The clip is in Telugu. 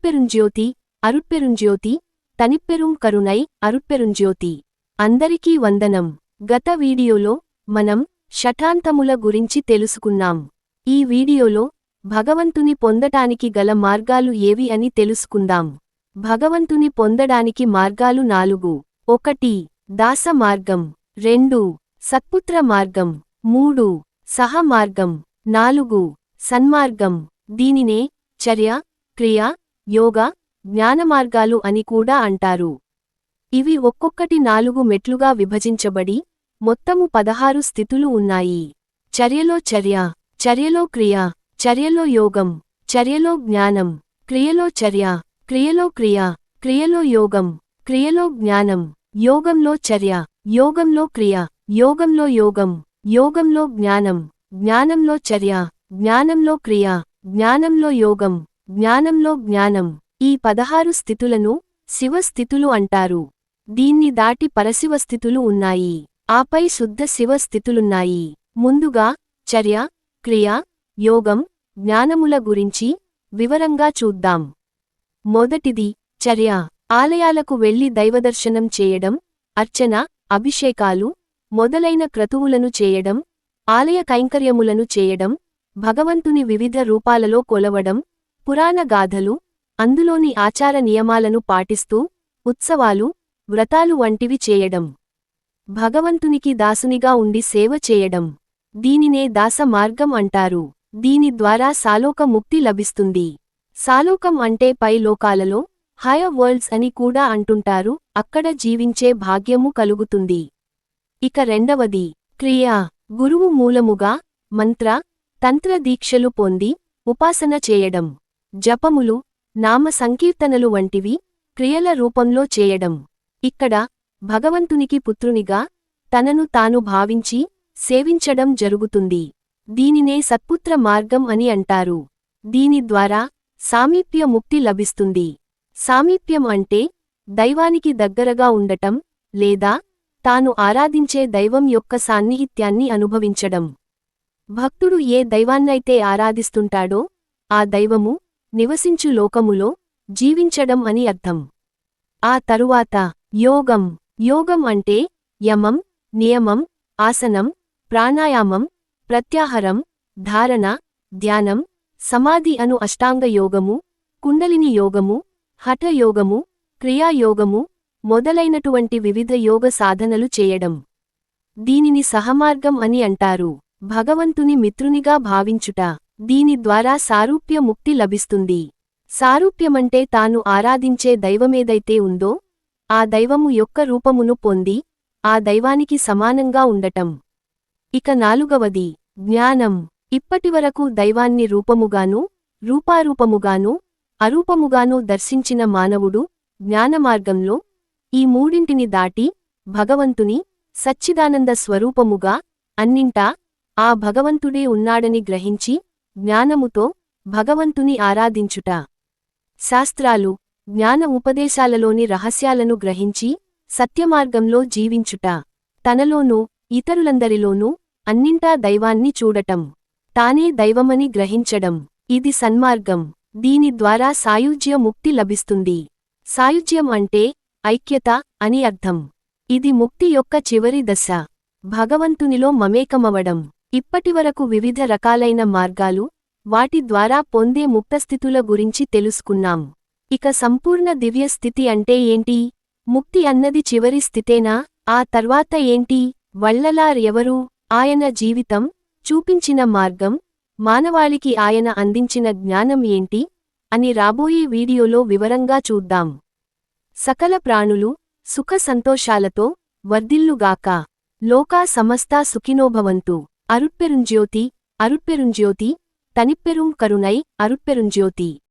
అరుட்பெருஞ்ஜோதி అరుட்பெருஞ்ஜோதி తనిప్పెరుం కరుణై అరుట్పెరుంజ్యోతి. అందరికీ వందనం. గత వీడియోలో మనం షఠాంతముల గురించి తెలుసుకున్నాం. ఈ వీడియోలో భగవంతుని పొందటానికి గల మార్గాలు ఏవి అని తెలుసుకుందాం. భగవంతుని పొందడానికి మార్గాలు 4. 1. దాస మార్గం. 2. సత్పుత్ర మార్గం. 3. సహ మార్గం. 4. సన్మార్గం. దీనినే చర్య, క్రియ, యోగ, జ్ఞానమార్గాలు అని కూడా అంటారు. ఇవి ఒక్కొక్కటి 4 మెట్లుగా విభజించబడి మొత్తము 16 స్థితులు ఉన్నాయి. చర్యలో చర్య, చర్యలో క్రియ, చర్యలో యోగం, చర్యలో జ్ఞానం, క్రియలో చర్య, క్రియలో క్రియ, క్రియలో యోగం, క్రియలో జ్ఞానం, యోగంలో చర్య, యోగంలో క్రియ, యోగంలో యోగం, యోగంలో జ్ఞానం, జ్ఞానంలో చర్య, జ్ఞానంలో క్రియ, జ్ఞానంలో యోగం, జ్ఞానంలో జ్ఞానం. ఈ 16 స్థితులను శివ స్థితులు అంటారు. దీన్ని దాటి పరశివ స్థితులు ఉన్నాయి. ఆపై శుద్ధ శివ స్థితులున్నాయి. ముందుగా చర్య, క్రియ, యోగం, జ్ఞానముల గురించి వివరంగా చూద్దాం. మొదటిది చర్య. ఆలయాలకు వెళ్లి దైవదర్శనం చేయడం, అర్చన, అభిషేకాలు మొదలైన క్రతువులను చేయడం, ఆలయ కైంకర్యములను చేయడం, భగవంతుని వివిధ రూపాలలో కొలవడం, పురాణ గాథలు, అందులోని ఆచార నియమాలను పాటిస్తూ ఉత్సవాలు, వ్రతాలు వంటివి చేయడం. భగవంతునికి దాసునిగా ఉండి సేవ చేయడం. దీనినే దాస మార్గం అంటారు. దీని ద్వారా సాలోక ముక్తి లభిస్తుంది. సాలోకం అంటే పై లోకాలలో హయర్ వరల్డ్స్ అని కూడా అంటుంటారు. అక్కడ జీవించే భాగ్యము కలుగుతుంది. ఇక రెండవది క్రియ. గురువు మూలముగా మంత్ర, తంత్ర దీక్షలు పొంది ఉపాసన చేయడం. జపములు, నామ సంకీర్తనలు వంటివి క్రియల రూపంలో చేయడం. ఇక్కడ భగవంతునికి పుత్రునిగా తనను తాను భావించి సేవించడం జరుగుతుంది. దీనినే సత్పుత్ర మార్గం అని అంటారు. దీని ద్వారా సామీప్య ముక్తి లభిస్తుంది. సామీప్యం అంటే దైవానికి దగ్గరగా ఉండటం లేదా తాను ఆరాధించే దైవం యొక్క సాన్నిహిత్యాన్ని అనుభవించడం. భక్తుడు ఏ దైవాన్నైతే ఆరాధిస్తుంటాడో ఆ దైవము నివసించు లోకములో జీవించడం అని అర్థం. ఆ తరువాత యోగం. యోగం అంటే యమం, నియమం, ఆసనం, ప్రాణాయామం, ప్రత్యాహారం, ధారణ, ధ్యానం, సమాధి అను అష్టాంగ యోగము, కుండలిని యోగము, హఠ యోగము, క్రియాయోగము మొదలైనటువంటి వివిధ యోగ సాధనలు చేయడం. దీనిని సహమార్గం అని అంటారు. భగవంతుని మిత్రునిగా భావించుట. దీని ద్వారా సారూప్య ముక్తి లభిస్తుంది. సారూప్యమంటే తాను ఆరాధించే దైవమేదైతే ఉందో ఆ దైవము యొక్క రూపమును పొంది ఆ దైవానికి సమానంగా ఉండటం. ఇక 4వది జ్ఞానం. ఇప్పటివరకు దైవాన్ని రూపముగానూ, రూపారూపముగానూ, అరూపముగానూ దర్శించిన మానవుడు జ్ఞానమార్గంలో ఈ మూడింటిని దాటి భగవంతుని సచ్చిదానంద స్వరూపముగా అన్నింటా ఆ భగవంతుడే ఉన్నాడని గ్రహించి జ్ఞానముతో భగవంతుని ఆరాధించుట. శాస్త్రాలు, జ్ఞాన ఉపదేశాలలోని రహస్యాలను గ్రహించి సత్యమార్గంలో జీవించుట. తనలోనూ ఇతరులందరిలోనూ అన్నింటా దైవాన్ని చూడటం. తానే దైవమని గ్రహించడం. ఇది సన్మార్గం. దీని ద్వారా సాయుజ్య ముక్తి లభిస్తుంది. సాయుజ్యం అంటే ఐక్యత అని అర్థం. ఇది ముక్తి యొక్క చివరి దశ. భగవంతునిలో మమేకమవడం. ఇప్పటివరకు వివిధ రకాలైన మార్గాలు, వాటి ద్వారా పొందే ముక్తస్థితుల గురించి తెలుసుకున్నాం. ఇక సంపూర్ణ దివ్య స్థితి అంటే ఏంటి? ముక్తి అన్నది చివరి స్థితేనా? ఆ తర్వాత ఏంటి? వల్లలార్ ఎవరు? ఆయన జీవితం, చూపించిన మార్గం, మానవాళికి ఆయన అందించిన జ్ఞానం ఏంటి అని రాబోయే వీడియోలో వివరంగా చూద్దాం. సకల ప్రాణులు సుఖ సంతోషాలతో వర్ధిల్లుగాక. లోకా సమస్తా సుఖినోభవంతు. అరుట్పెరుంజ్యోతి అరుట్పెరుంజ్యోతి తనిప్పెరుం కరుణై అరుట్పెరుంజ్యోతి.